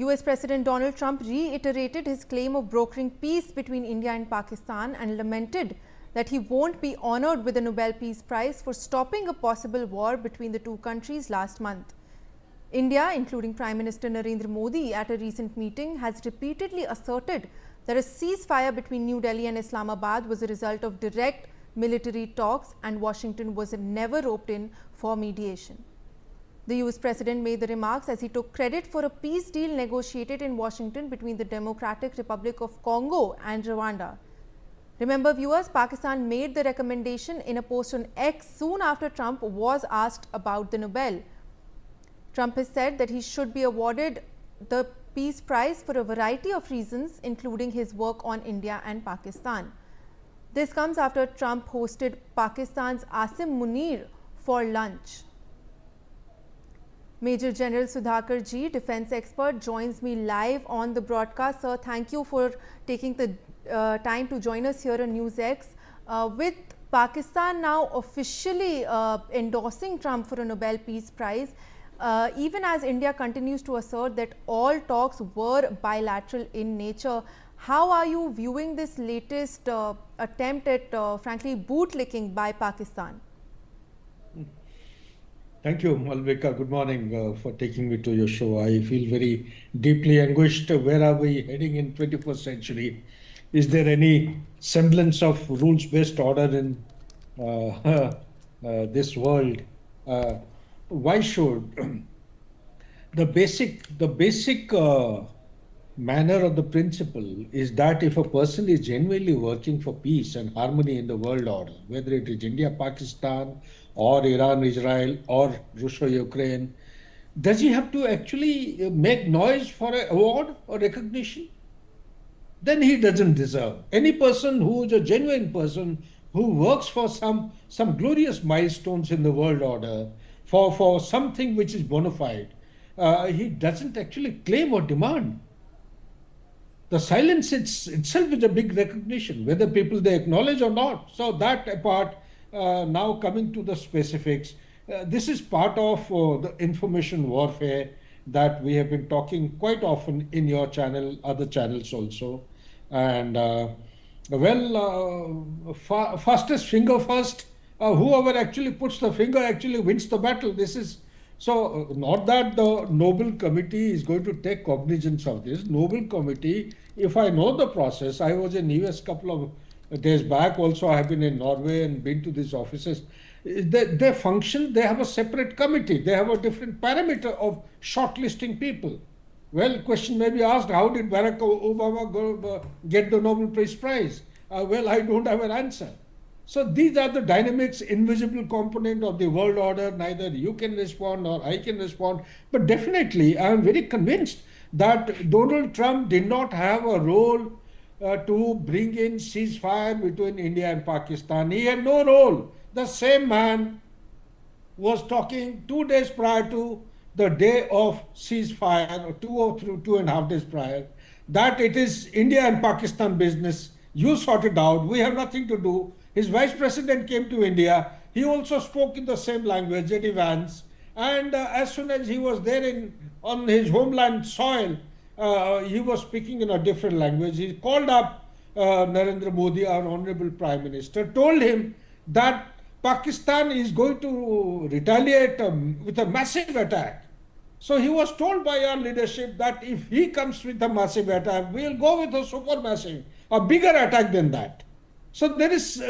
US President Donald Trump reiterated his claim of brokering peace between India and Pakistan and lamented that he won't be honored with the Nobel Peace Prize for stopping a possible war between the two countries last month. India, including Prime Minister Narendra Modi at a recent meeting, has repeatedly asserted that a ceasefire between New Delhi and Islamabad was a result of direct military talks and Washington was never roped in for mediation. The US President made the remarks as he took credit for a peace deal negotiated in Washington between the Democratic Republic of Congo and Rwanda. Remember viewers, Pakistan made the recommendation in a post on X soon after Trump was asked about the Nobel. Trump has said that he should be awarded the Peace Prize for a variety of reasons, including his work on India and Pakistan. This comes after Trump hosted Pakistan's Asim Munir for lunch. Major General Sudhakar Ji, defense expert, joins me live on the broadcast. Sir, thank you for taking the time to join us here on Newsx. With Pakistan now officially endorsing Trump for a Nobel Peace Prize, even as India continues to assert that all talks were bilateral in nature, how are you viewing this latest attempt at, frankly, bootlicking by Pakistan? Thank you, Malvika. Good morning for taking me to your show. I feel very deeply anguished. Where are we heading in 21st century? Is there any semblance of rules-based order in this world? Why should the basic manner of the principle is that if a person is genuinely working for peace and harmony in the world order, whether it is India, Pakistan, or Iran, Israel, or Russia, Ukraine, does he have to actually make noise for an award or recognition? Then he doesn't deserve. Any person who is a genuine person who works for some glorious milestones in the world order, for something which is bona fide, he doesn't actually claim or demand. The silence itself is a big recognition, whether people they acknowledge or not. So that apart, now coming to the specifics, this is part of the information warfare that we have been talking quite often in your channel, other channels also. And fastest finger first, whoever actually puts the finger actually wins the battle. This is so not that the Nobel Committee is going to take cognizance of this. Nobel Committee, if I know the process, I was in US couple of days back. Also, I have been in Norway and been to these offices. They function, they have a separate committee. They have a different parameter of shortlisting people. Well, question may be asked, how did Barack Obama get the Nobel Peace Prize? Well, I don't have an answer. So these are the dynamics, invisible component of the world order. Neither you can respond nor I can respond. But definitely, I am very convinced that Donald Trump did not have a role to bring in ceasefire between India and Pakistan. He had no role. The same man was talking 2 days prior to the day of ceasefire, or 2.5 days prior, that it is India and Pakistan business. You sort it out. We have nothing to do. His vice president came to India. He also spoke in the same language, J.D. Vance. And as soon as he was there on his homeland soil, he was speaking in a different language. He called up Narendra Modi, our honorable prime minister, told him that Pakistan is going to retaliate with a massive attack. So he was told by our leadership that if he comes with a massive attack, we'll go with a supermassive, a bigger attack than that. So there is,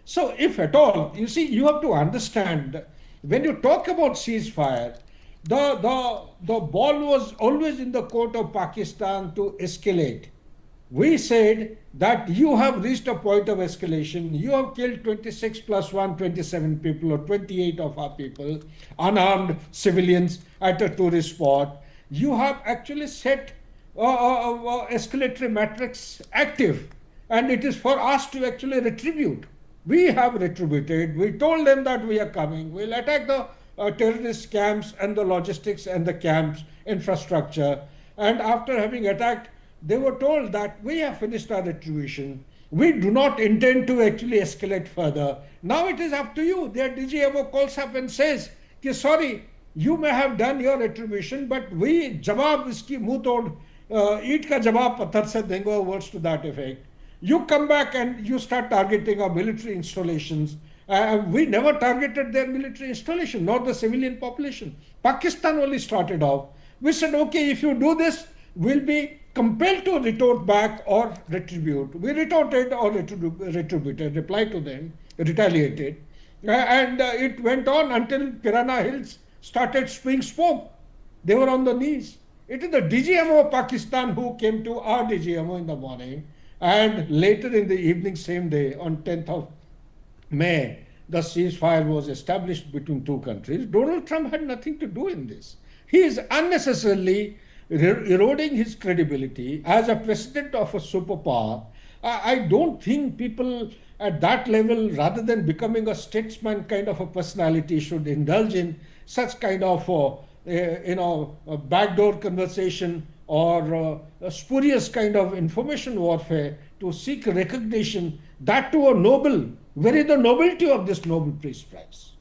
so if at all, you see, you have to understand, when you talk about ceasefire, the ball was always in the court of Pakistan to escalate. We said that you have reached a point of escalation. You have killed 26 plus 1, 27 people or 28 of our people, unarmed civilians at a tourist spot. You have actually set escalatory matrix active. And it is for us to actually retribute. We have retributed. We told them that we are coming. We'll attack the terrorist camps and the logistics and the camps infrastructure. And after having attacked, they were told that we have finished our retribution. We do not intend to actually escalate further. Now it is up to you. Their DGMO calls up and says, sorry, you may have done your retribution, but we jawab iski muh tod eat ka jawab patthar se denge, or words to that effect. You come back and you start targeting our military installations. We never targeted their military installation, nor the civilian population. Pakistan only started off. We said, okay, if you do this, we'll be compelled to retort back or retribute. We retorted or retributed, replied to them, retaliated. And it went on until Pirana Hills started spewing smoke. They were on the knees. It is the DGMO of Pakistan who came to our DGMO in the morning, and later in the evening, same day, on 10th of May, the ceasefire was established between two countries. Donald Trump had nothing to do in this. He is unnecessarily eroding his credibility as a president of a superpower. I don't think people at that level, rather than becoming a statesman kind of a personality, should indulge in such kind of a backdoor conversation or a spurious kind of information warfare to seek recognition, that to a Nobel. Where is the nobility of this Nobel Peace Prize?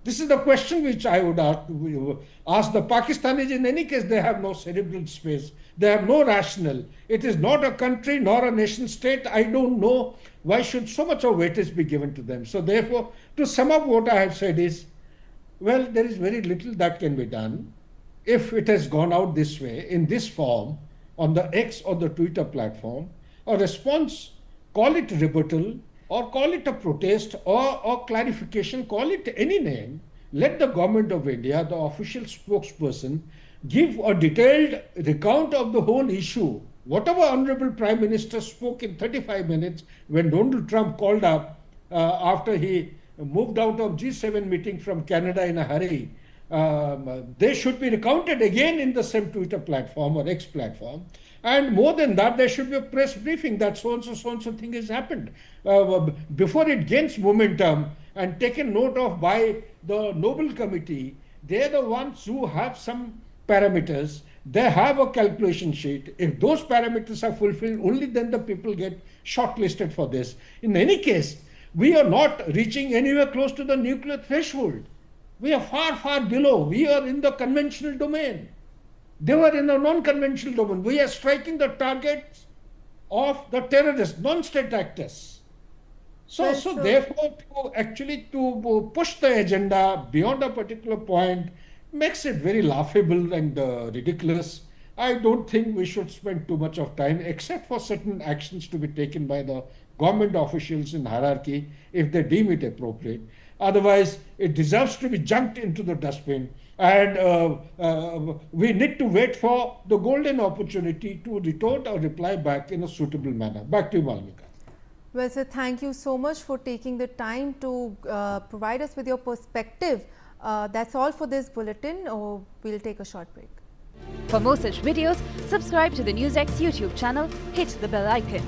This is the question which I would ask the Pakistanis. In any case, they have no cerebral space. They have no rationale. It is not a country nor a nation state. I don't know why should so much of weightage be given to them. So therefore, to sum up what I have said is, well, there is very little that can be done. If it has gone out this way, in this form, on the X or the Twitter platform, a response, call it rebuttal, or call it a protest, or clarification, call it any name. Let the government of India, the official spokesperson, give a detailed recount of the whole issue. Whatever Honorable Prime Minister spoke in 35 minutes when Donald Trump called up after he moved out of G7 meeting from Canada in a hurry, they should be recounted again in the same Twitter platform or X platform. And more than that, there should be a press briefing that so and so thing has happened. Before it gains momentum and taken note of by the Nobel Committee, they're the ones who have some parameters. They have a calculation sheet. If those parameters are fulfilled, only then the people get shortlisted for this. In any case, we are not reaching anywhere close to the nuclear threshold. We are far, far below. We are in the conventional domain. They were in the non-conventional domain. We are striking the targets of the terrorists, non-state actors. So therefore, to push the agenda beyond a particular point makes it very laughable and ridiculous. I don't think we should spend too much of time, except for certain actions to be taken by the government officials in hierarchy if they deem it appropriate. Otherwise, it deserves to be junked into the dustbin. And we need to wait for the golden opportunity to retort or reply back in a suitable manner. Back to you, Malvika. Well, sir, thank you so much for taking the time to provide us with your perspective. That's all for this bulletin. We'll take a short break. For more such videos, subscribe to the Newsx YouTube channel, hit the bell icon.